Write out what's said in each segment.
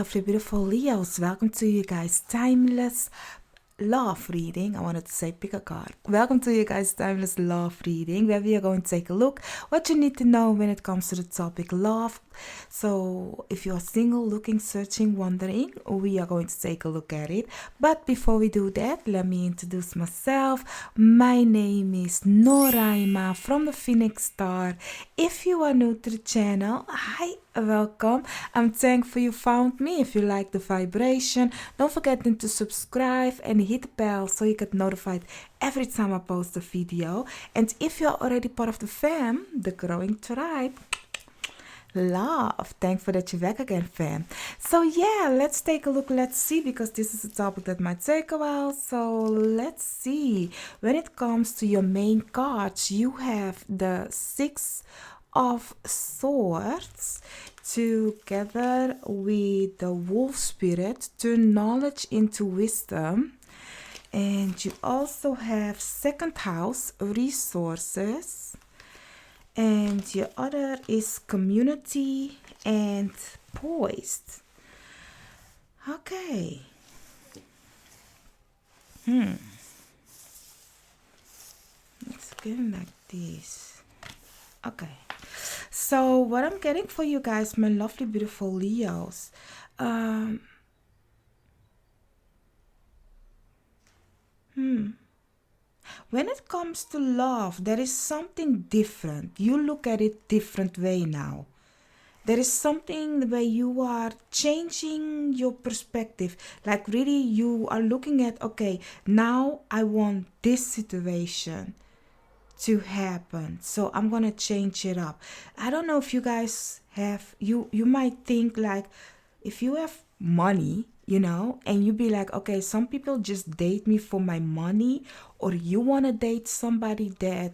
lovely, beautiful Leos. Welcome to you guys' timeless love reading. I wanted to say pick a card. Welcome to you guys' timeless love reading, where we are going to take a look what you need to know when it comes to the topic love. So if you are single, looking, searching, wondering, we are going to take a look at it. But before we do that, let me introduce myself. My name is Noraima from the Phoenix Star. If you are new to the channel, hi, welcome. I'm thankful you found me. If you like the vibration, don't forget to subscribe and hit the bell so you get notified every time I post a video. And if you're already part of the fam, the growing tribe, love, thankful that you're back again, fam. So yeah, let's take a look. Let's see, because this is a topic that might take a while. So let's see. When it comes to your main cards, you have the Six of Swords together with the Wolf Spirit, turn knowledge into wisdom. And you also have second house, resources. And your other is community and poised. Okay. Let's get like this. Okay. So what I'm getting for you guys, my lovely, beautiful Leos, when it comes to love, there is something different. You look at it different way now. There is something where you are changing your perspective. Like really, you are looking at, okay, now I want this situation to happen, so I'm gonna change it up. I don't know if you guys have, you might think like, if you have money, and you be like, okay, some people just date me for my money, or you want to date somebody that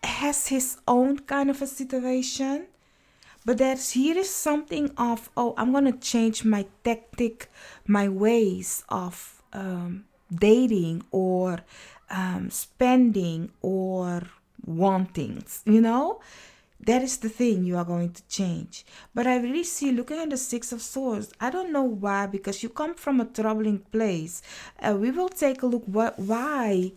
has his own kind of a situation. But here is something of, oh, I'm gonna change my tactic, my ways of dating, or spending, or wanting, that is the thing you are going to change. But I really see, looking at the Six of Swords, I don't know why, because you come from a troubling place. We will take a look why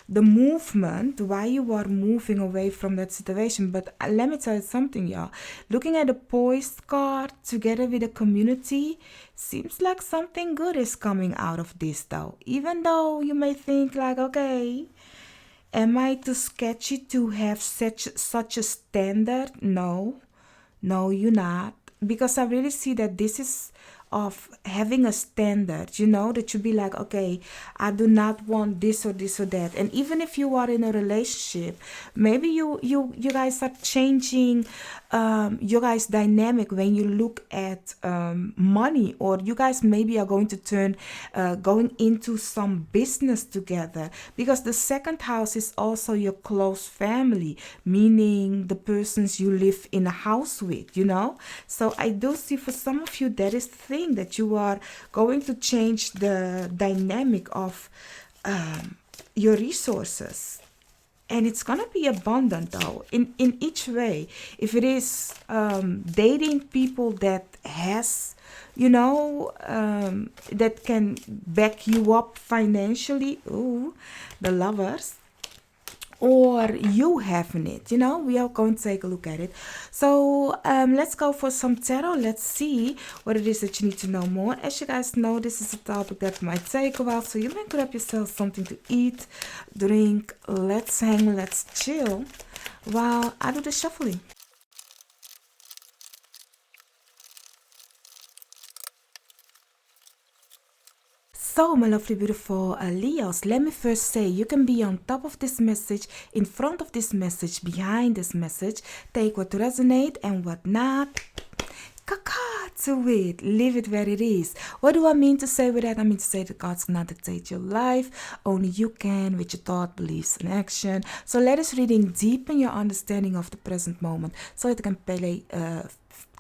the movement, why you are moving away from that situation. But let me tell you something, y'all. Looking at the poised card together with the community, seems like something good is coming out of this, though. Even though you may think like, okay, am I too sketchy to have such a standard? No, you're not. Because I really see that this is of having a standard, that you be like, okay, I do not want this or this or that. And even if you are in a relationship, maybe you guys are changing your guys' dynamic when you look at money, or you guys maybe are going to turn going into some business together, because the second house is also your close family, meaning the persons you live in a house with, So I do see for some of you that is the thing, that you are going to change the dynamic of your resources. And it's gonna be abundant, though, in each way. If it is dating people that has, that can back you up financially, ooh, the Lovers, or you having it, we are going to take a look at it. So let's go for some tarot. Let's see what it is that you need to know more. As you guys know, this is a topic that might take a while, so you may grab yourself something to eat, drink. Let's hang, let's chill while I do the shuffling. So, my lovely, beautiful Leos, let me first say, you can be on top of this message, in front of this message, behind this message. Take what resonate and what not. Kaka to it. Leave it where it is. What do I mean to say with that? I mean to say that God's cannot dictate your life. Only you can, with your thought, beliefs, and action. So let us reading deepen your understanding of the present moment, so it can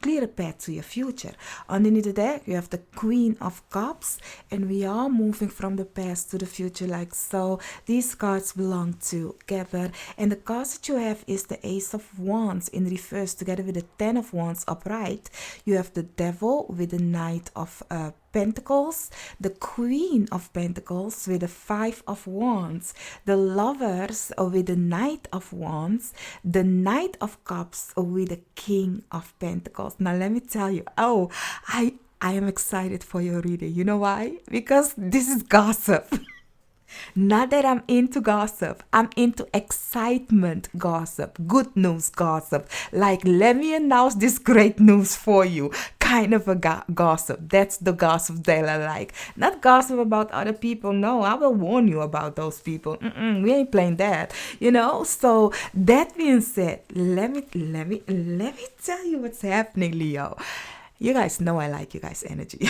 clear a path to your future. Underneath the deck, you have the Queen of Cups, and we are moving from the past to the future like so. These cards belong together, and the cards that you have is the Ace of Wands in reverse together with the Ten of Wands upright. You have the Devil with the Knight of Pentacles, the Queen of Pentacles with the Five of Wands, the Lovers with the Knight of Wands, the Knight of Cups with the King of Pentacles. Now let me tell you, I am excited for your reading. You know why? Because this is gossip. Not that I'm into gossip. I'm into excitement gossip. Good news gossip. Like, let me announce this great news for you. Kind of a gossip. That's the gossip that I like. Not gossip about other people. No, I will warn you about those people. We ain't playing that. So that being said, let me tell you what's happening, Leo. You guys know I like you guys' energy.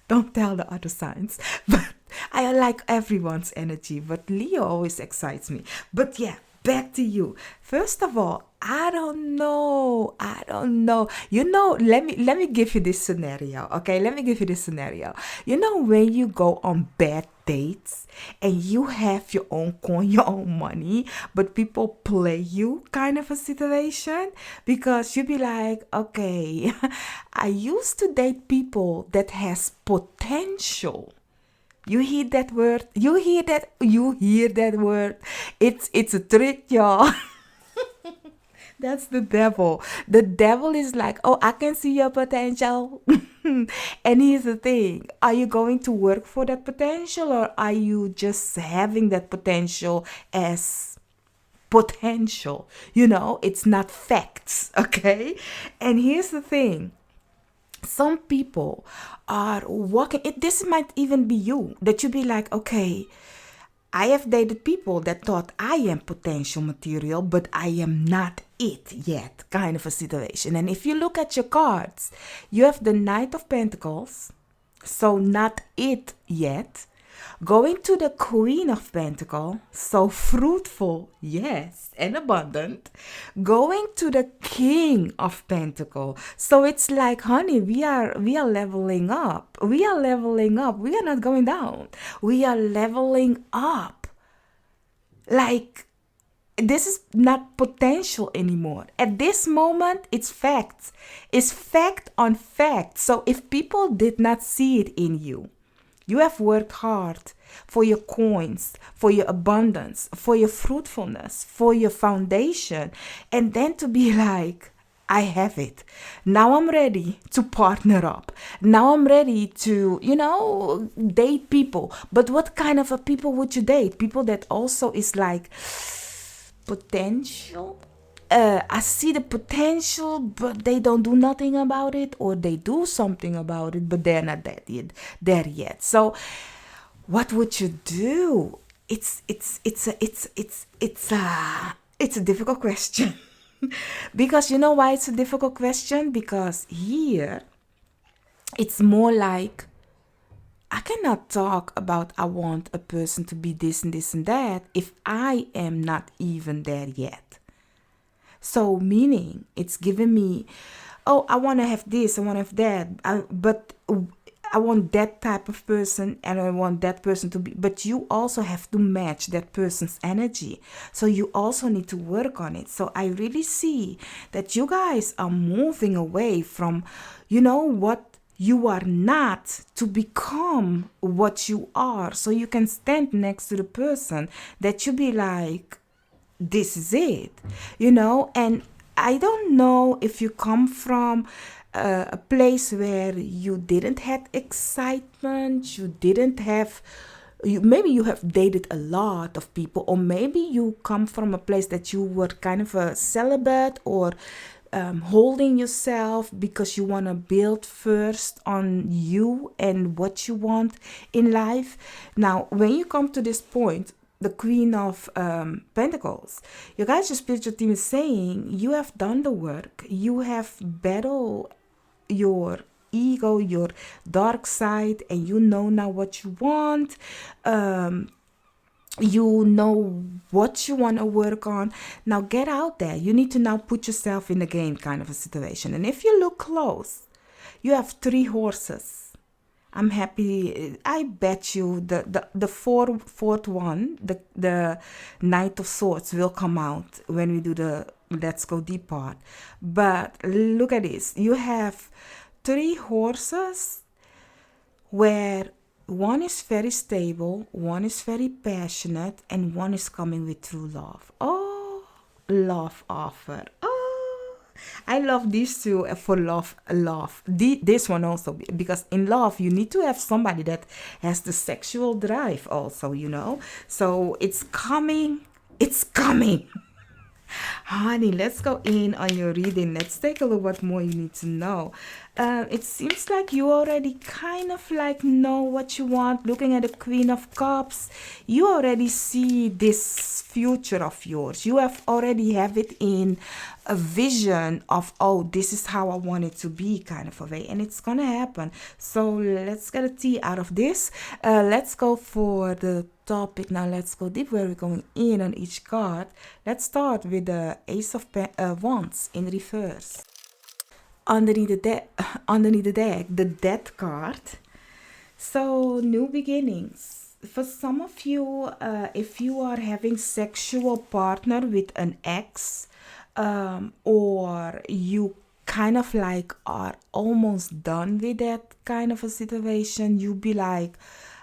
Don't tell the other signs. But I like everyone's energy. But Leo always excites me. But yeah, back to you. First of all, I don't know. Let me give you this scenario. Okay, let me give you this scenario. When you go on bad dates and you have your own coin, your own money, but people play you kind of a situation, because you be like, okay, I used to date people that has potential. You hear that word? You hear that word? It's a trick, y'all. That's the devil. The devil is like, oh, I can see your potential. And here's the thing. Are you going to work for that potential, or are you just having that potential as potential? It's not facts, okay? And here's the thing. Some people are walking, this might even be you, that you be like, okay, I have dated people that thought I am potential material, but I am not it yet, kind of a situation. And if you look at your cards, you have the Knight of Pentacles, so not it yet. Going to the Queen of Pentacles, so fruitful, yes, and abundant. Going to the King of Pentacles, so it's like, honey, we are leveling up. We are leveling up. We are not going down. We are leveling up. Like, this is not potential anymore. At this moment, it's facts. It's fact on fact. So if people did not see it in you, you have worked hard for your coins, for your abundance, for your fruitfulness, for your foundation. And then to be like, I have it. Now I'm ready to partner up. Now I'm ready to, date people. But what kind of a people would you date? People that also is like potential. I see the potential, but they don't do nothing about it, or they do something about it, but they're not there yet. So, what would you do? It's a difficult question. Because you know why it's a difficult question? Because here, it's more like, I cannot talk about I want a person to be this and this and that if I am not even there yet. So meaning it's giving me, oh, I want to have this, I want to have that, but I want that type of person, and I want that person to be, but you also have to match that person's energy. So you also need to work on it. So I really see that you guys are moving away from, what you are not, to become what you are. So you can stand next to the person that you be like, this is it, and I don't know if you come from a place where you didn't have excitement, maybe you have dated a lot of people, or maybe you come from a place that you were kind of a celibate, or holding yourself because you want to build first on you and what you want in life. Now, when you come to this point, the Queen of Pentacles, you guys, your spiritual team is saying you have done the work. You have battled your ego, your dark side, and you know now what you want. You know what you want to work on. Now get out there. You need to now put yourself in the game kind of a situation. And if you look close, you have 3 horses. I'm happy. I bet you the fourth one, the Knight of Swords, will come out when we do the Let's Go Deep part. But look at this. You have 3 horses where one is very stable, one is very passionate, and one is coming with true love. Oh, love offer. Oh, I love these two for love. This one also, because in love you need to have somebody that has the sexual drive also, So it's coming. It's coming. Honey, let's go in on your reading. Let's take a look what more you need to know. It seems like you already kind of like know what you want. Looking at the Queen of Cups, you already see this future of yours. You already have it in a vision of, oh, this is how I want it to be kind of a way. And it's going to happen. So let's get a tea out of this. Let's go for the topic. Now let's go deep where we're going in on each card. Let's start with the Ace of Wands in reverse. Underneath the deck, the Death card. So new beginnings. For some of you, if you are having sexual partner with an ex, or you kind of like are almost done with that kind of a situation, you be like,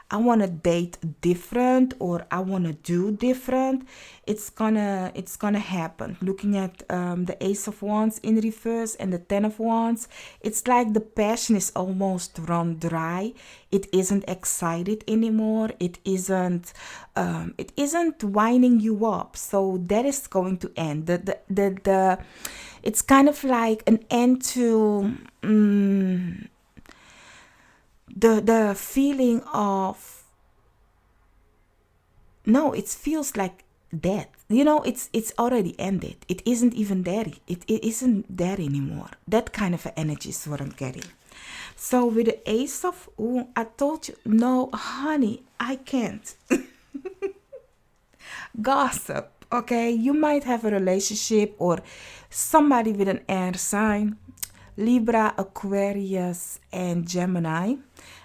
I want to date different, or I want to do different. It's gonna happen. Looking at the Ace of Wands in reverse and the Ten of Wands, it's like the passion is almost run dry. It isn't excited anymore. It isn't winding you up. So that is going to end. It's kind of like an end to the feeling of, no, it feels like death. It's already ended. It isn't even there. It isn't there anymore. That kind of energy is what I'm getting. So with the Ace of, I told you, no, honey, I can't. Gossip, okay? You might have a relationship or somebody with an air sign. Libra, Aquarius, and Gemini.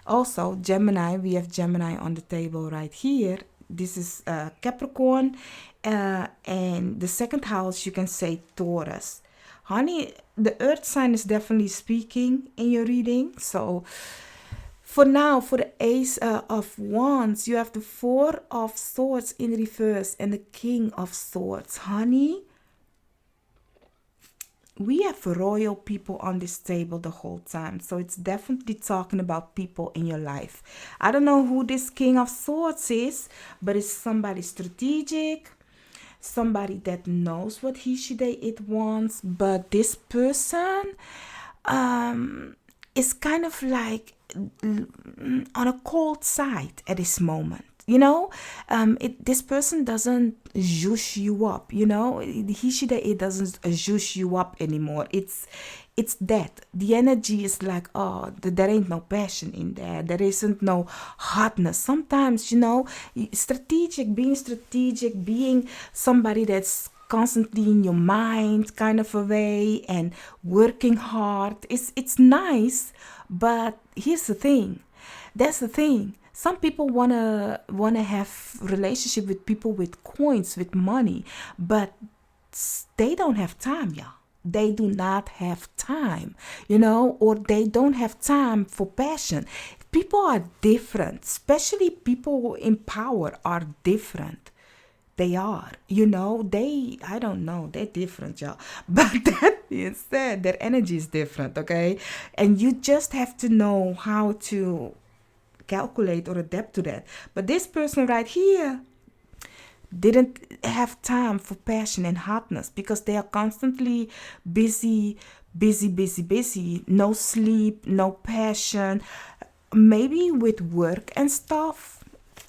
Also, Gemini, we have Gemini on the table right here. This is Capricorn. And the second house, you can say Taurus. Honey, the earth sign is definitely speaking in your reading. So, for now, for the Ace of Wands, you have the Four of Swords in reverse and the King of Swords. Honey, we have royal people on this table the whole time. So it's definitely talking about people in your life. I don't know who this King of Swords is, but it's somebody strategic, somebody that knows what he, she, they, it wants. But this person is kind of like on a cold side at this moment. This person doesn't zhoosh you up. He, she, they, it doesn't zhoosh you up anymore. It's that the energy is like, oh, there ain't no passion in there. There isn't no hotness. Sometimes, being strategic, being somebody that's constantly in your mind kind of a way and working hard. It's nice, but here's the thing. That's the thing. Some people wanna have relationship with people with coins, with money, but they don't have time, y'all. They do not have time, or they don't have time for passion. People are different, especially people in power are different. They are, I don't know, they're different, y'all. But that being said, their energy is different, okay? And you just have to know how to calculate or adapt to that. But this person right here didn't have time for passion and hotness because they are constantly busy, no sleep, no passion, maybe with work and stuff.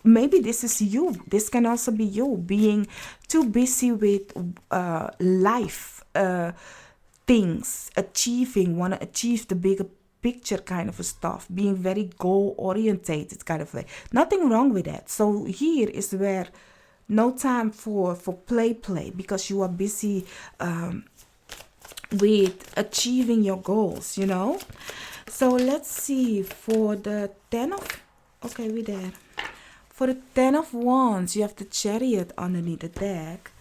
Maybe this is you. This can also be you being too busy with life things, want to achieve the bigger picture kind of stuff, being very goal orientated kind of way. Nothing wrong with that. So here is where No time for play because you are busy with achieving your goals, you know. So let's see for the 10 of, okay, we there. For the 10 of Wands, you have the Chariot underneath the deck.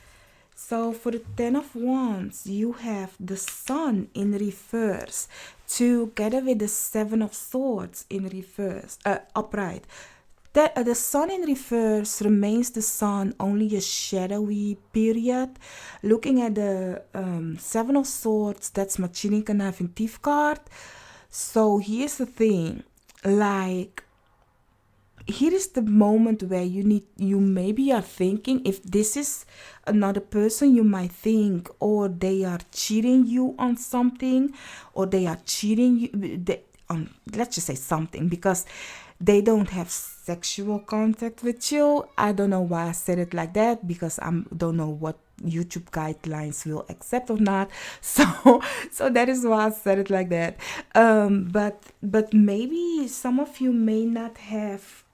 So for the 10 of Wands, you have the Sun in reverse together with the 7 of Swords in reverse, upright. The Sun in reverse remains the Sun, only a shadowy period. Looking at the 7 of Swords, that's my Chininka Knife and Thief card. So here's the thing, like, here is the moment where you maybe are thinking, if this is another person, you might think, or they are cheating you on something, or they are cheating you on, let's just say something, because they don't have sexual contact with you. I don't know why I said it like that, because I don't know what YouTube guidelines will accept or not. So that is why I said it like that. But maybe some of you may not have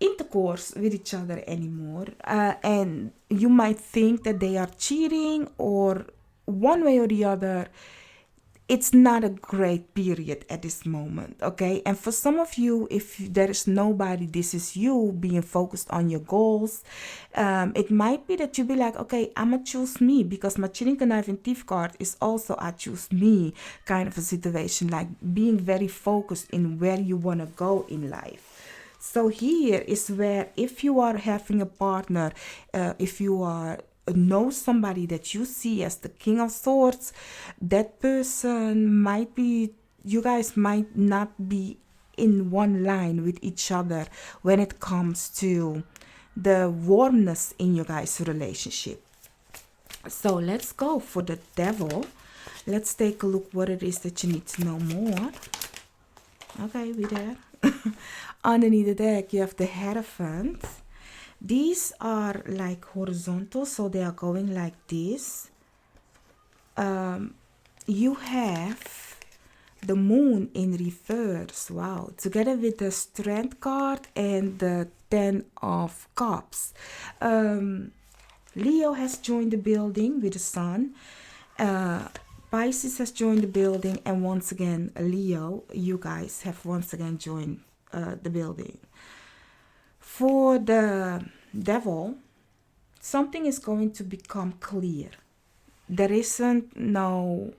intercourse with each other anymore, and you might think that they are cheating, or one way or the other. It's not a great period at this moment, okay? And for some of you, if there is nobody, this is you being focused on your goals. It might be that you be like, okay, I'ma choose me, because my Chininka Knife and Thief card is also I choose me kind of a situation, like being very focused in where you want to go in life. So here is where, if you are having a partner, if you are know somebody that you see as the King of Swords, that person might be, you guys might not be in one line with each other when it comes to the warmness in your guys' relationship. So let's go for the Devil. Let's take a look what it is that you need to know more. Okay, we there. Underneath the deck, you have the Hierophant. These are like horizontal, so they are going like this. You have the Moon in reverse. Wow. Together with the Strength card and the 10 of Cups. Leo has joined the building with the Sun. Pisces has joined the building. And once again, Leo, you guys have once again joined the building. For the Devil, something is going to become clear. There isn't no,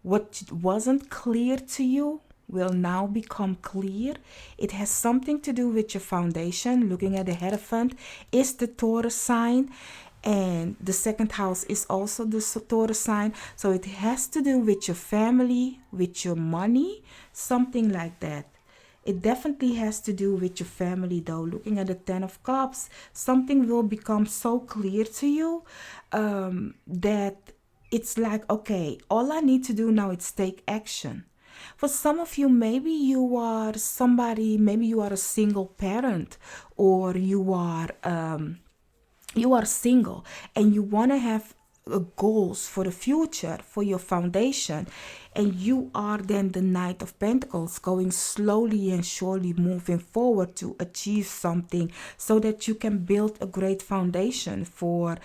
what wasn't clear to you will now become clear. It has something to do with your foundation. Looking at the Hierophant is the Taurus sign, and the second house is also the Taurus sign. So it has to do with your family, with your money, something like that. It definitely has to do with your family, though. Looking at the 10 of Cups, something will become so clear to you that it's like, okay, all I need to do now is take action. For some of you, maybe you are somebody, maybe you are a single parent, or you are single and you want to have goals for the future, for your foundation, and you are then the Knight of Pentacles, going slowly and surely moving forward to achieve something, so that you can build a great foundation for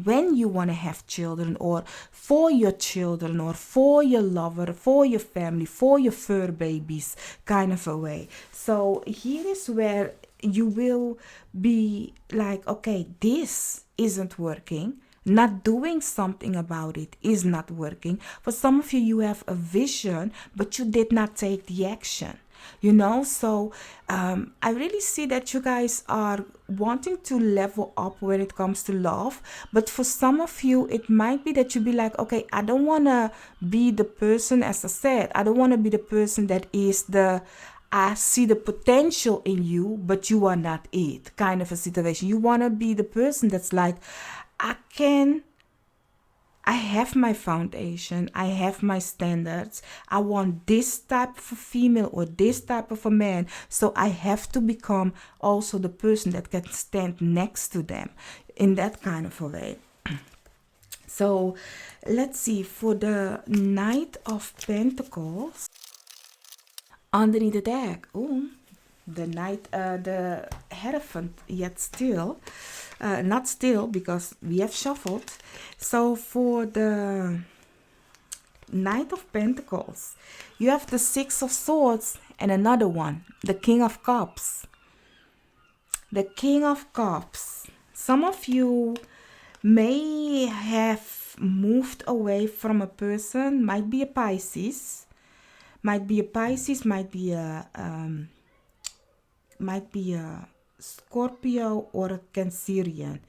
when you want to have children, or for your children, or for your lover, for your family, for your fur babies, kind of a way. So here is where you will be like, okay, this isn't working. Not doing something about it is not working. For some of you, you have a vision, but you did not take the action. You know, so I really see that you guys are wanting to level up when it comes to love. But for some of you, it might be that you be like, okay, I don't want to be the person, as I said, I don't want to be the person that is the, I see the potential in you, but you are not it kind of a situation. You want to be the person that's like, I have my foundation, I have my standards, I want this type of a female or this type of a man, so I have to become also the person that can stand next to them in that kind of a way. So let's see, for the Knight of Pentacles, underneath the deck, the Hierophant yet still. Not still, because we have shuffled. So for the Knight of Pentacles, you have the Six of Swords and another one, the King of Cups. The King of Cups. Some of you may have moved away from a person, might be a Pisces, might be a Scorpio or a Cancerian.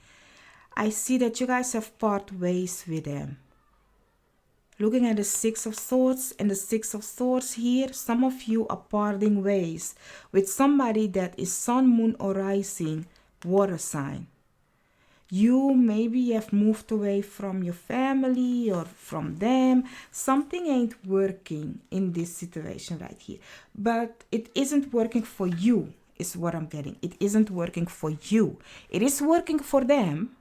I see that you guys have parted ways with them. Looking at the Six of Swords and the Six of Swords here, some of you are parting ways with somebody that is Sun, Moon, or Rising water sign. You maybe have moved away from your family or from them. Something ain't working in this situation right here. But it isn't working for you, is what I'm getting. It isn't working for you. It is working for them.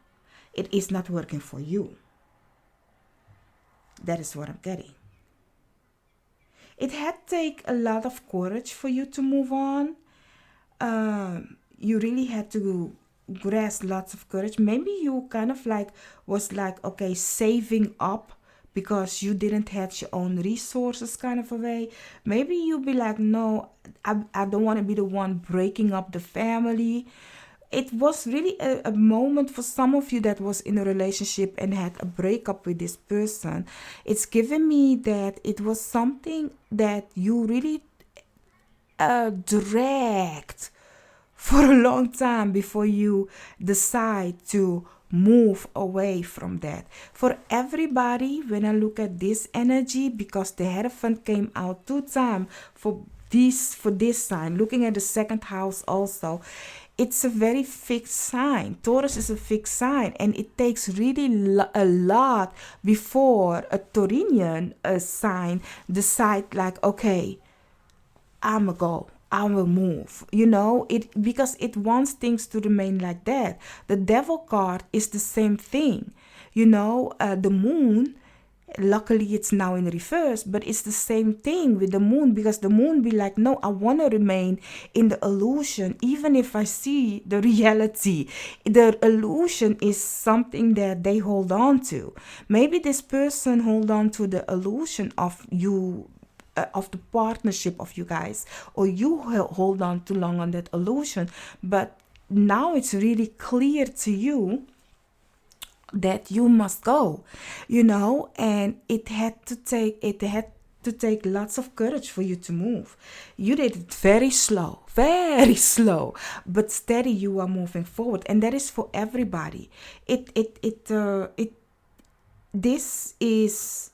It is not working for you. That is what I'm getting. It had to take a lot of courage for you to move on. You really had to grasp lots of courage. Maybe you kind of was okay, saving up because you didn't have your own resources kind of a way. Maybe you'll be like, no, I don't want to be the one breaking up the family. It was really a moment for some of you that was in a relationship and had a breakup with this person. It's given me that it was something that you really dragged for a long time before you decide to move away from that. For everybody, when I look at this energy, because the Hierophant came out 2 times for this sign, looking at the second house also, it's a very fixed sign. Taurus is a fixed sign, and it takes really a lot before a Taurian sign decide okay, I'ma go, I will move. Because it wants things to remain like that. The Devil card is the same thing. The Moon. Luckily, it's now in reverse, but it's the same thing with the Moon, because the Moon be like, no, I want to remain in the illusion, even if I see the reality. The illusion is something that they hold on to. Maybe this person hold on to the illusion of you, of the partnership of you guys, or you hold on too long on that illusion. But now it's really clear to you that you must go, and it had to take lots of courage for you to move. You did it very slow, but steady. You are moving forward, and that is for everybody. This is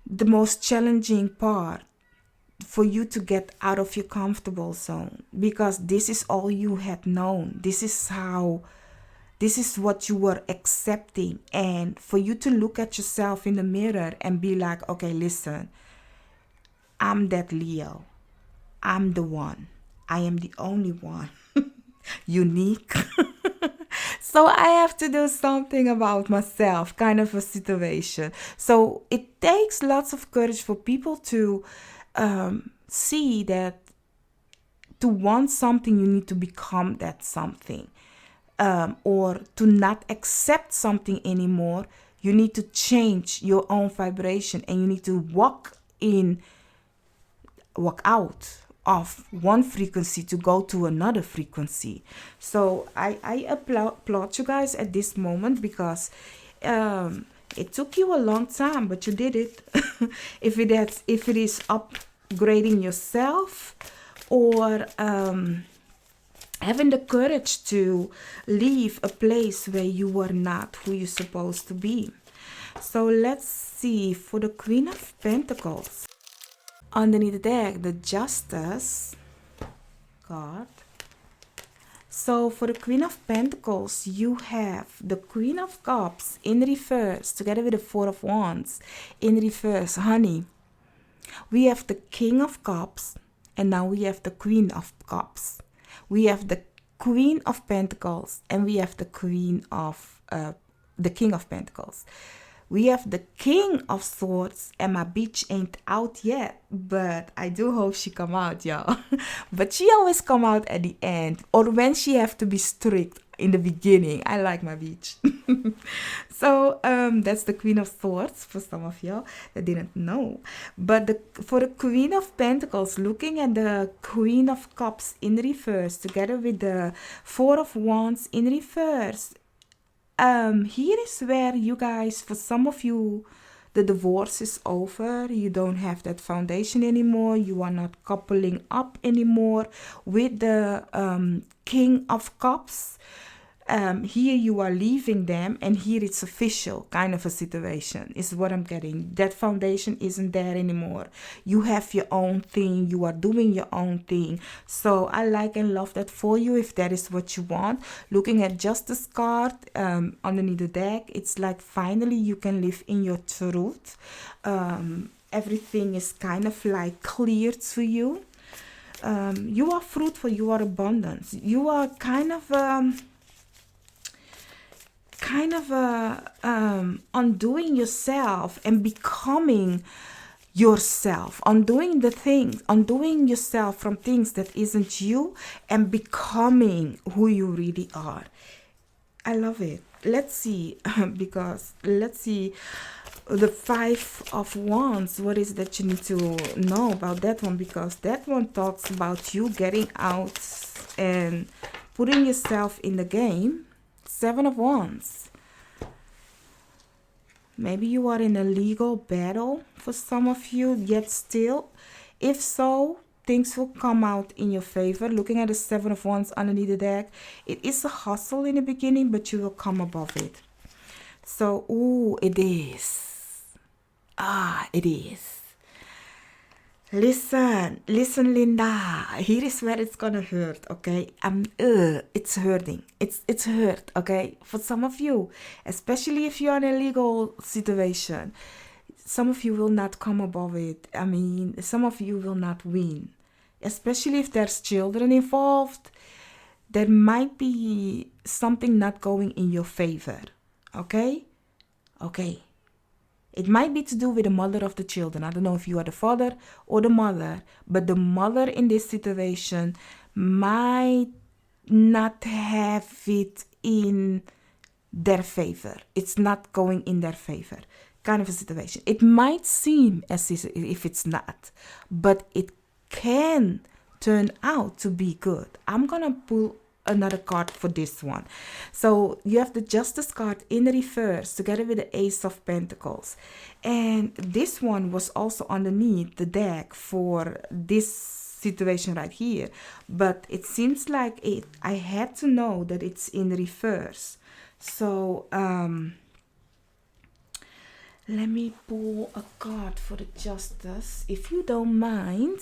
the most challenging part for you to get out of your comfortable zone, because this is all you had known. This is what you were accepting. And for you to look at yourself in the mirror and be like, okay, listen, I'm that Leo. I'm the one. I am the only one. Unique. So I have to do something about myself, kind of a situation. So it takes lots of courage for people to see that to want something, you need to become that something. Or to not accept something anymore, you need to change your own vibration, and you need to walk out of one frequency to go to another frequency. So I applaud you guys at this moment, because it took you a long time, but you did it. If it is upgrading yourself, or having the courage to leave a place where you were not who you're supposed to be. So let's see, for the Queen of Pentacles, underneath the deck, the Justice card. So for the Queen of Pentacles, you have the Queen of Cups in reverse, together with the Four of Wands in reverse. Honey, we have the King of Cups, and now we have the Queen of Cups. We have the Queen of Pentacles, and we have the King of Pentacles. We have the King of Swords, and my bitch ain't out yet, but I do hope she come out, y'all. But she always come out at the end, or when she have to be strict in the beginning. I like my bitch. So that's the Queen of Swords for some of y'all that didn't know. But for the Queen of Pentacles, looking at the Queen of Cups in reverse together with the Four of Wands in reverse, here is where you guys, for some of you, the divorce is over. You don't have that foundation anymore. You are not coupling up anymore with the King of Cups. Here you are leaving them, and here it's official kind of a situation is what I'm getting. That foundation isn't there anymore. You have your own thing. You are doing your own thing. So I like and love that for you if that is what you want. Looking at Justice card underneath the deck, it's like finally you can live in your truth. Everything is kind of like clear to you. You are fruitful. You are abundance. You are kind of undoing yourself and becoming yourself, undoing yourself from things that isn't you and becoming who you really are. I love it. Let's see, because let's see the Five of Wands. What is that you need to know about that one? Because that one talks about you getting out and putting yourself in the game. Seven of Wands. Maybe you are in a legal battle for some of you, yet still. If so, things will come out in your favor. Looking at the Seven of Wands underneath the deck, it is a hustle in the beginning, but you will come above it. So, ooh, it is. It is. Listen, Linda. Here is where it's gonna hurt, okay? It's hurting. It's hurt, okay? For some of you, especially if you're in a legal situation, some of you will not come above it. I mean, some of you will not win, especially if there's children involved. There might be something not going in your favor, okay? Okay. It might be to do with the mother of the children. I don't know if you are the father or the mother, but the mother in this situation might not have it in their favor. It's not going in their favor, kind of a situation. It might seem as if it's not, but it can turn out to be good. I'm going to pull another card for this one. So you have the Justice card in reverse together with the Ace of Pentacles, and this one was also underneath the deck for this situation right here, but it seems like I had to know that it's in reverse. So let me pull a card for the Justice if you don't mind,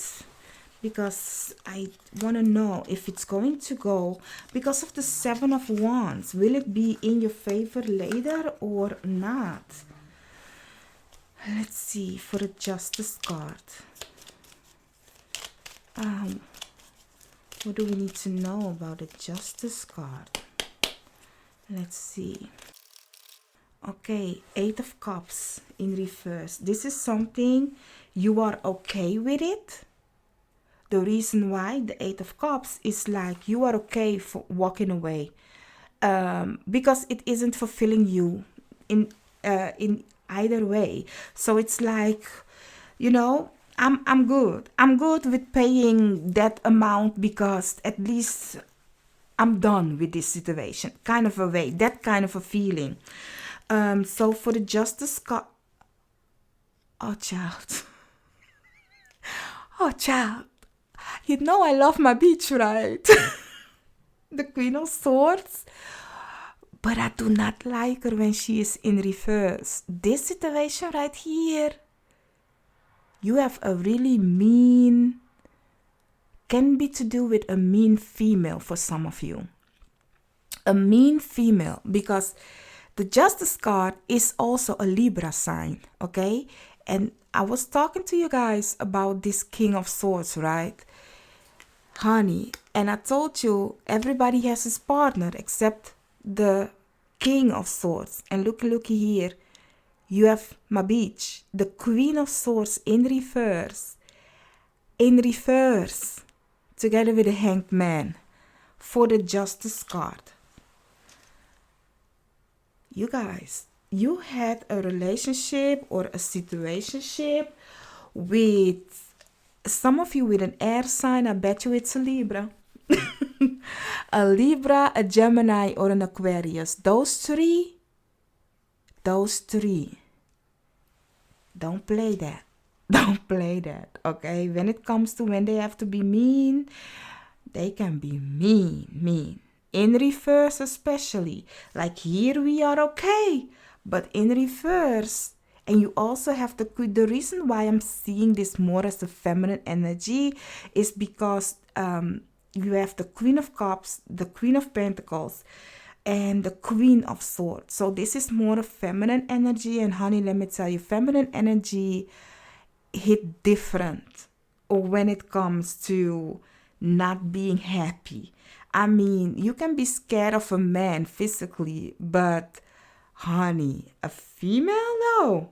because I want to know if it's going to go, because of the Seven of Wands, will it be in your favor later or not? Let's see for the Justice card. What do we need to know about the Justice card? Let's see. Okay, Eight of Cups in reverse. This is something you are okay with it. The reason why the Eight of Cups is like you are okay for walking away, because it isn't fulfilling you in either way. So it's like, you know, I'm good. I'm good with paying that amount because at least I'm done with this situation. Kind of a way, that kind of a feeling. So for the Justice card, oh child, oh child. You know I love my bitch, right? The Queen of Swords. But I do not like her when she is in reverse. This situation right here, you have a really mean, can be to do with a mean female for some of you. A mean female, because the Justice card is also a Libra sign, okay? And I was talking to you guys about this King of Swords, right? Honey, and I told you everybody has his partner except the King of Swords. And looky here, You have my beach, the Queen of Swords in reverse. In reverse. Together with the Hanged Man. For the Justice card. You guys, you had a relationship or a situationship with some of you with an air sign. I bet you it's a Libra. A Libra, a Gemini, or an Aquarius. Those three, don't play that. Don't play that, okay? When it comes to when they have to be mean, they can be mean. In reverse especially. Like here we are okay. But in reverse, and you also have the reason why I'm seeing this more as a feminine energy is because you have the Queen of Cups, the Queen of Pentacles, and the Queen of Swords. So this is more a feminine energy. And honey, let me tell you, feminine energy hit different when it comes to not being happy. I mean, you can be scared of a man physically, but honey, a female? No.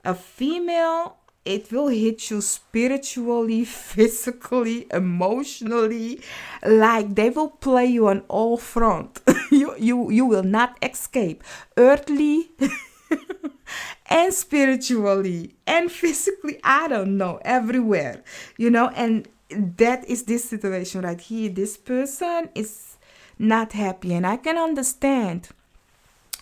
A female, it will hit you spiritually, physically, emotionally. Like they will play you on all fronts. You will not escape. Earthly and spiritually and physically, I don't know, everywhere. And that is this situation right here. This person is not happy, and I can understand.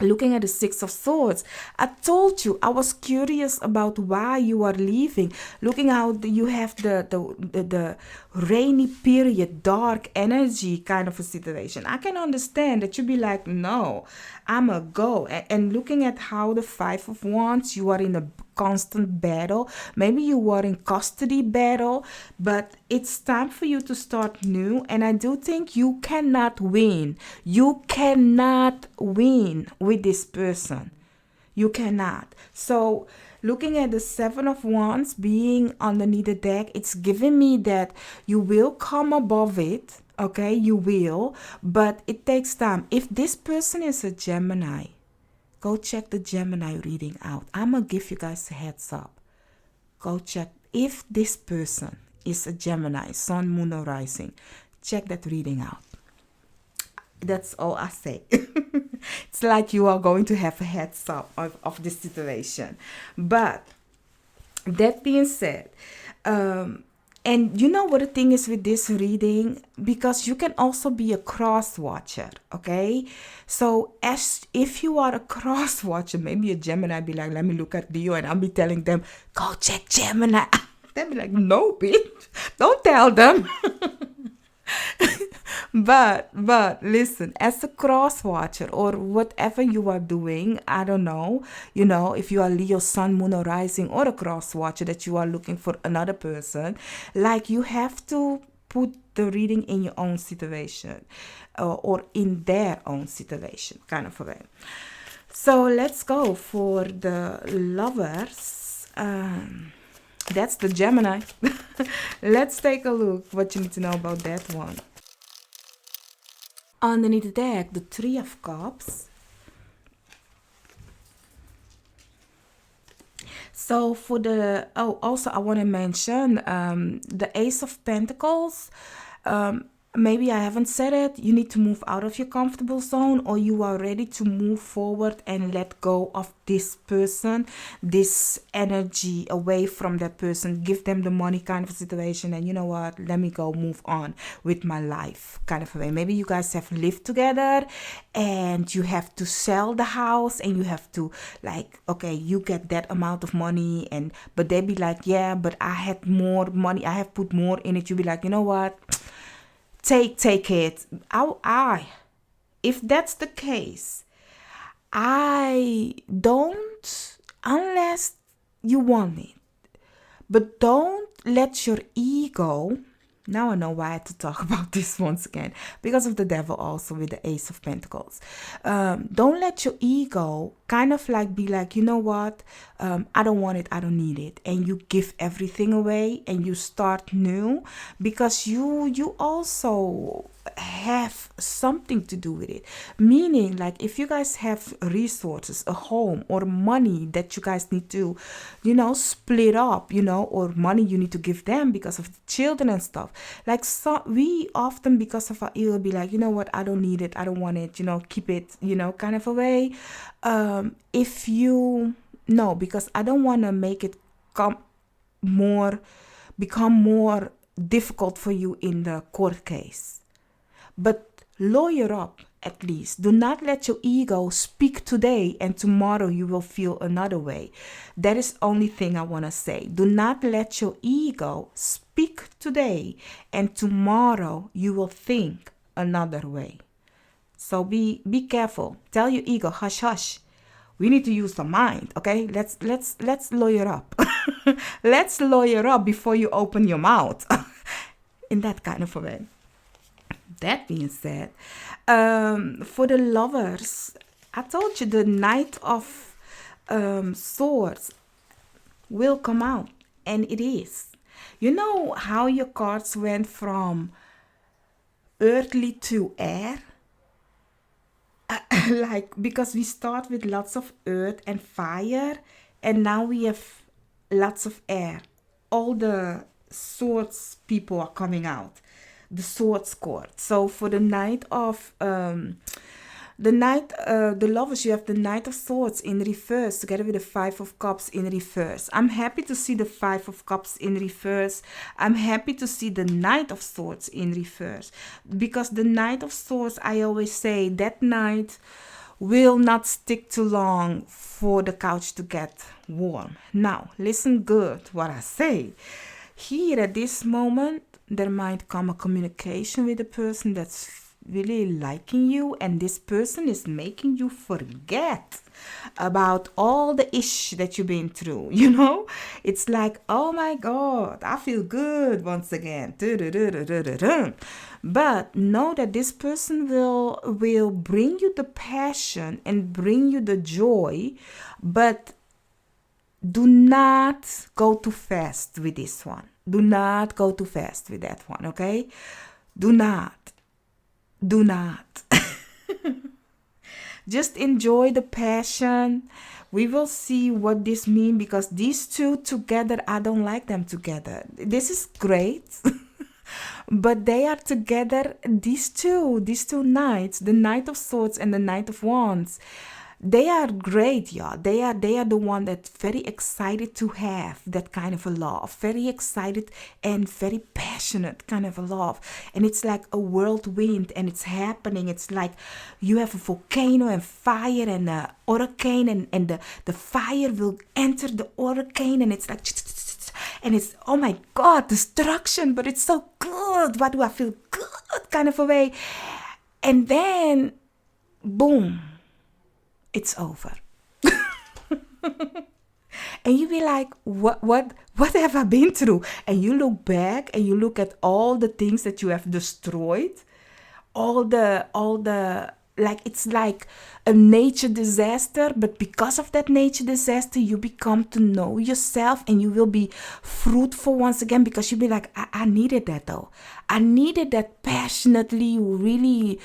Looking at the Six of Swords, I told you I was curious about why you are leaving. Looking how you have the rainy period, dark energy kind of a situation. I can understand that you'd be like, no, I'm a go. And looking at how the Five of Wands, you are in a constant battle. Maybe you are in custody battle, but it's time for you to start new. And I do think you cannot win. You cannot win with this person. You cannot. So looking at the Seven of Wands being underneath the deck, it's giving me that you will come above it. Okay, you will, but it takes time. If this person is a Gemini, go check the Gemini reading out. I'm going to give you guys a heads up. Go check. If this person is a Gemini, Sun, Moon, or Rising, check that reading out. That's all I say. It's like you are going to have a heads up of this situation. But that being said, and you know what the thing is with this reading? Because you can also be a cross watcher, okay? So as if you are a cross watcher, maybe a Gemini be like, let me look at Leo, and I'll be telling them, go check Gemini. They'll be like, no, bitch, don't tell them. But listen, as a cross watcher or whatever you are doing, I don't know, if you are Leo, Sun, Moon, or Rising, or a cross watcher that you are looking for another person, like you have to put the reading in your own situation or in their own situation, kind of a way. So let's go for the Lovers. That's the Gemini. Let's take a look what you need to know about that one. Underneath the deck, the Three of Cups. So for the, also I want to mention the Ace of Pentacles. Maybe I haven't said it. You need to move out of your comfortable zone, or you are ready to move forward and let go of this person, this energy away from that person. Give them the money kind of situation, and you know what? Let me go move on with my life kind of a way. Maybe you guys have lived together and you have to sell the house, and you have to like, okay, you get that amount of money, but they be like, yeah, but I had more money. I have put more in it. You be like, you know what? Take it. If that's the case, I don't, unless you want it, but don't let your ego, now I know why I had to talk about this once again, because of the devil also with the Ace of Pentacles. Don't let your ego kind of like be like, you know what, I don't want it, I don't need it, and you give everything away and you start new, because you also have something to do with it. Meaning, like, if you guys have resources, a home or money that you guys need to, split up, or money you need to give them because of the children and stuff. Like, so we often, because of our ego, be like, you know what, I don't need it, I don't want it, keep it, kind of a way. If you no, because I don't want to make it become more difficult for you in the court case. But lawyer up, at least. Do not let your ego speak today and tomorrow you will feel another way. That is the only thing I want to say. Do not let your ego speak today and tomorrow you will think another way. So be careful. Tell your ego, hush, hush. We need to use the mind, okay? Let's lawyer up. Let's lawyer up before you open your mouth. In that kind of a way. That being said, for the lovers, I told you the Knight of Swords will come out, and it is. You know how your cards went from earthly to air? Like, because we start with lots of earth and fire, and now we have lots of air. All the swords people are coming out. The swords court. So for the Knight of the lovers, you have the Knight of Swords in reverse together with the Five of Cups in reverse. I'm happy to see the Five of Cups in reverse. I'm happy to see the Knight of Swords in reverse, because the Knight of Swords, I always say, that knight will not stick too long for the couch to get warm. Now, listen good what I say. Here at this moment, there might come a communication with a person that's really liking you, and this person is making you forget about all the ish that you've been through. It's like, oh my God, I feel good once again. But know that this person will bring you the passion and bring you the joy, but do not go too fast with this one. Do not go too fast with that one, okay? Do not. Just enjoy the passion. We will see what this means, because these two together, I don't like them together. This is great. But they are together, these two knights, the Knight of Swords and the Knight of Wands. They are great, y'all. They are the one that's very excited to have that kind of a love. Very excited and very passionate kind of a love. And it's like a whirlwind, and it's happening. It's like you have a volcano and fire and a hurricane, and the fire will enter the hurricane, and it's like, and it's, oh my God, destruction, but it's so good. Why do I feel good kind of a way? And then, boom. It's over. And you be like, what have I been through? And you look back and you look at all the things that you have destroyed. All the like, it's like a nature disaster, but because of that nature disaster, you become to know yourself, and you will be fruitful once again, because you'll be like, I needed that though. I needed that passionately, really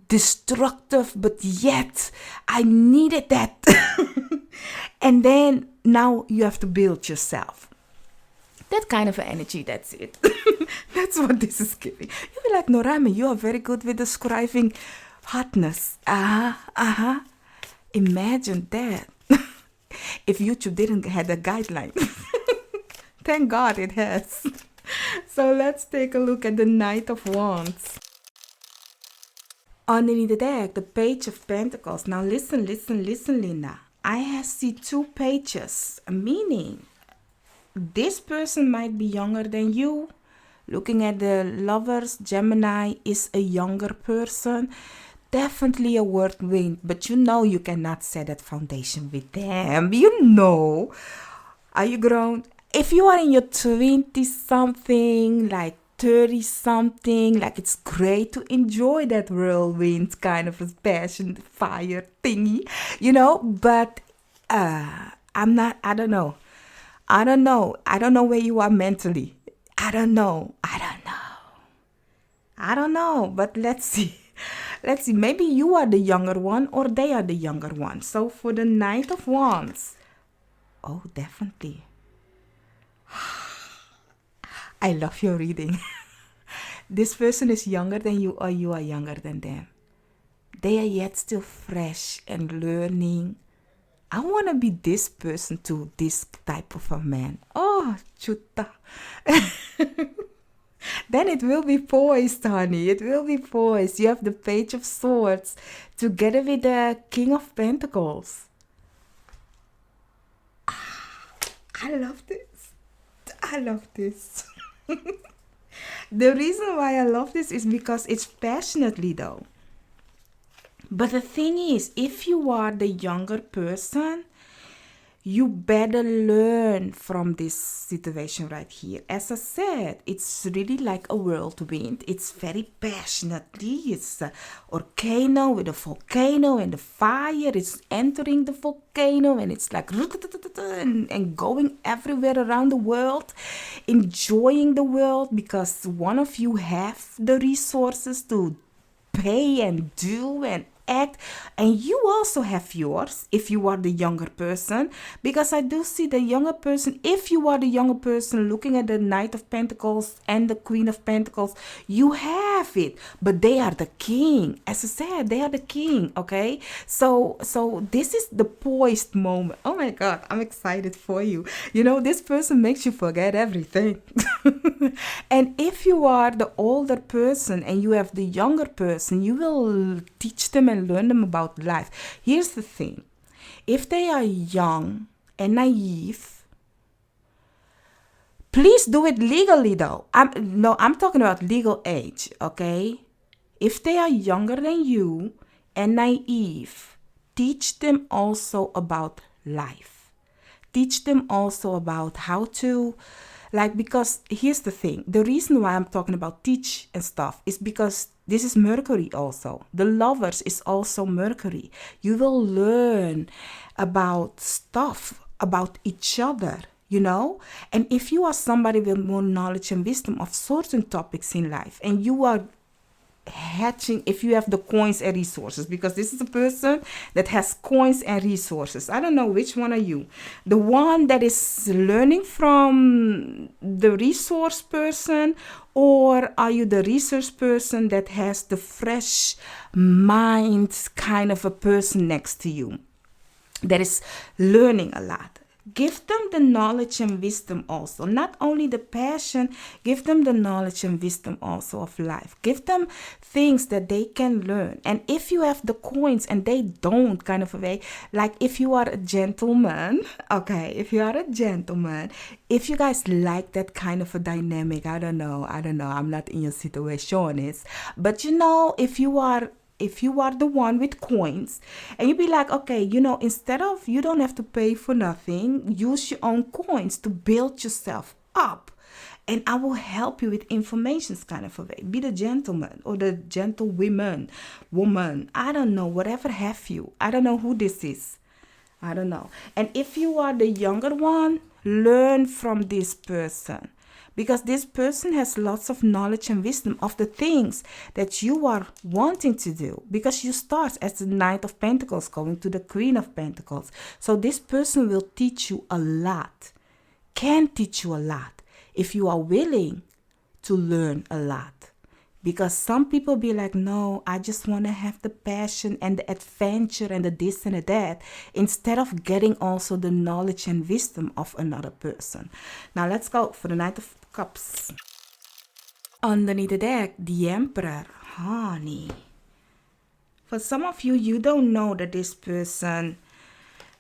destructive, but yet I needed that. And then now you have to build yourself. That kind of energy, that's it. That's what this is giving. You'll be like, Norame, you are very good with describing hotness. Imagine that. If YouTube didn't have a guideline. Thank God it has. So let's take a look at the Knight of Wands. Underneath the deck, the Page of Pentacles. Now listen, Linda. I see two pages, meaning this person might be younger than you. Looking at the lovers, Gemini is a younger person. Definitely a whirlwind, but you cannot set that foundation with them. Are you grown? If you are in your 20-something, like 30 something, like it's great to enjoy that whirlwind kind of a passion fire thingy, but I'm not, I don't know where you are mentally. I don't know, but let's see. Let's see. Maybe you are the younger one or they are the younger one. So for the Knight of Wands, oh, definitely. I love your reading. This person is younger than you or you are younger than them. They are yet still fresh and learning. I want to be this person to this type of a man. Oh, chuta. Then it will be poised, honey. It will be poised. You have the Page of Swords together with the King of Pentacles. I love this. I love this. The reason why I love this is because it's passionately though. But the thing is, if you are the younger person, you better learn from this situation right here. As I said, it's really like a whirlwind. It's very passionately. It's a volcano with a volcano and the fire. It's entering the volcano and it's like and going everywhere around the world, enjoying the world because one of you have the resources to pay and do and act, and you also have yours if you are the younger person, because I do see the younger person. If you are the younger person looking at the Knight of Pentacles and the Queen of Pentacles, you have it, but they are the king. As I said, they are the king. Okay, so this is the poised moment. Oh my god, I'm excited for you. This person makes you forget everything. And if you are the older person and you have the younger person, you will teach them and learn them about life. Here's the thing. If they are young and naive, please do it legally though. I'm talking about legal age, okay? If they are younger than you and naive, teach them also about life. Teach them also about how to, because here's the thing. The reason why I'm talking about teach and stuff is because this is Mercury also. The Lovers is also Mercury. You will learn about stuff, about each other, And if you are somebody with more knowledge and wisdom of certain topics in life, and you are hatching, if you have the coins and resources, because this is a person that has coins and resources. I don't know which one are you. The one that is learning from the resource person, or are you the resource person that has the fresh mind kind of a person next to you that is learning a lot? Give them the knowledge and wisdom also. Not only the passion, give them the knowledge and wisdom also of life. Give them things that they can learn. And if you have the coins and they don't, kind of a way, like if you are a gentleman, okay, if you are a gentleman, if you guys like that kind of a dynamic, I don't know, I'm not in your situation, but if you are the one with coins and you be like, okay, instead of, you don't have to pay for nothing, use your own coins to build yourself up, and I will help you with information kind of a way. Be the gentleman or the gentlewoman, woman, I don't know, whatever have you. I don't know who this is. I don't know. And if you are the younger one, learn from this person. Because this person has lots of knowledge and wisdom of the things that you are wanting to do. Because you start as the Knight of Pentacles going to the Queen of Pentacles. So this person will teach you a lot. Can teach you a lot if you are willing to learn a lot. Because some people be like, no, I just want to have the passion and the adventure and the this and the that, instead of getting also the knowledge and wisdom of another person. Now let's go for the Knight of Cups. Underneath the deck, the Emperor. Honey. For some of you, you don't know that this person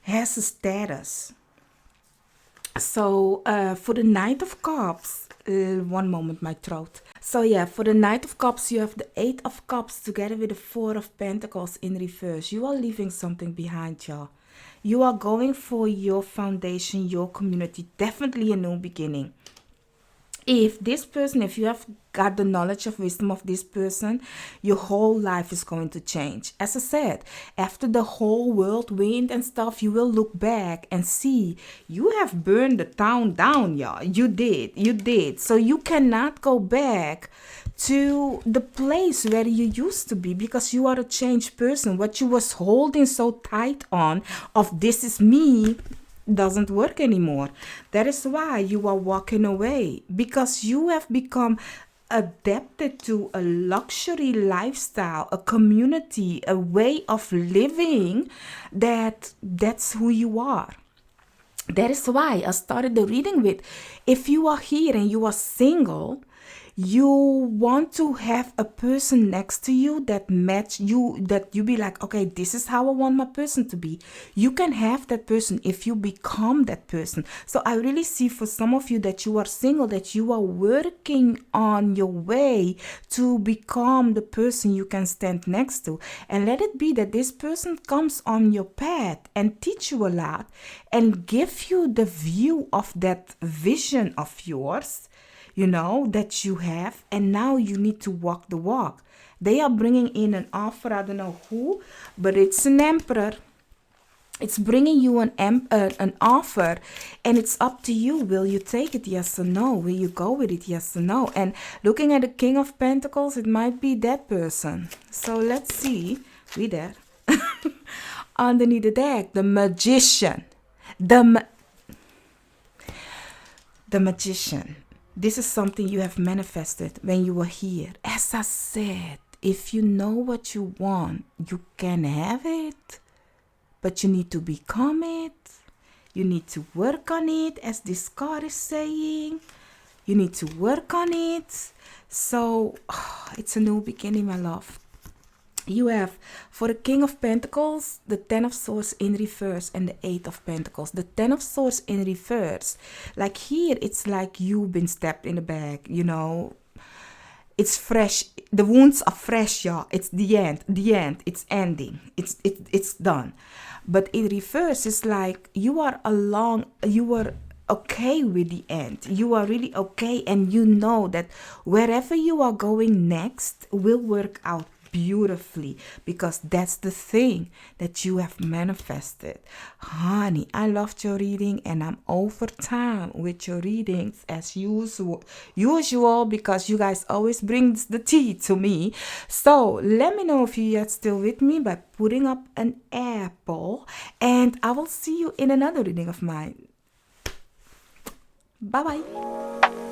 has a status. So for the Knight of Cups, one moment, my throat. So yeah, for the Knight of Cups, you have the Eight of Cups together with the Four of Pentacles in reverse. You are leaving something behind, y'all. You are going for your foundation, your community, definitely a new beginning. If this person, if you have got the knowledge of wisdom of this person, your whole life is going to change. As I said, after the whole whirlwind and stuff, you will look back and see you have burned the town down, y'all. You did. So you cannot go back to the place where you used to be, because you are a changed person. What you was holding so tight on of this is me doesn't work anymore. That is why you are walking away, because you have become adapted to a luxury lifestyle, a community, a way of living that's who you are. That is why I started the reading with, if you are here and you are single, you want to have a person next to you that match you, that you be like, okay, this is how I want my person to be. You can have that person if you become that person. So I really see for some of you that you are single, that you are working on your way to become the person you can stand next to. And let it be that this person comes on your path and teach you a lot and give you the view of that vision of yours, that you have, and now you need to walk the walk. They are bringing in an offer, I don't know who, but it's an emperor. It's bringing you an offer, and it's up to you. Will you take it, yes or no? Will you go with it, yes or no? And looking at the King of Pentacles, it might be that person. So let's see. Read that. Underneath the deck, the Magician. The Magician. This is something you have manifested when you were here. As I said, if you know what you want, you can have it, but you need to become it. You need to work on it, as this card is saying. You need to work on it. So, it's a new beginning, my love. You have, for the King of Pentacles, the Ten of Swords in reverse and the Eight of Pentacles. The Ten of Swords in reverse, like here, it's like you've been stabbed in the back, It's fresh. The wounds are fresh, y'all. It's the end. It's ending. It's done. But in reverse, it's like you are okay with the end. You are really okay, and you know that wherever you are going next will work out beautifully, because that's the thing that you have manifested. Honey, I loved your reading, and I'm over time with your readings as usual, because you guys always bring the tea to me. So let me know if you're still with me by putting up an apple, and I will see you in another reading of mine. Bye bye.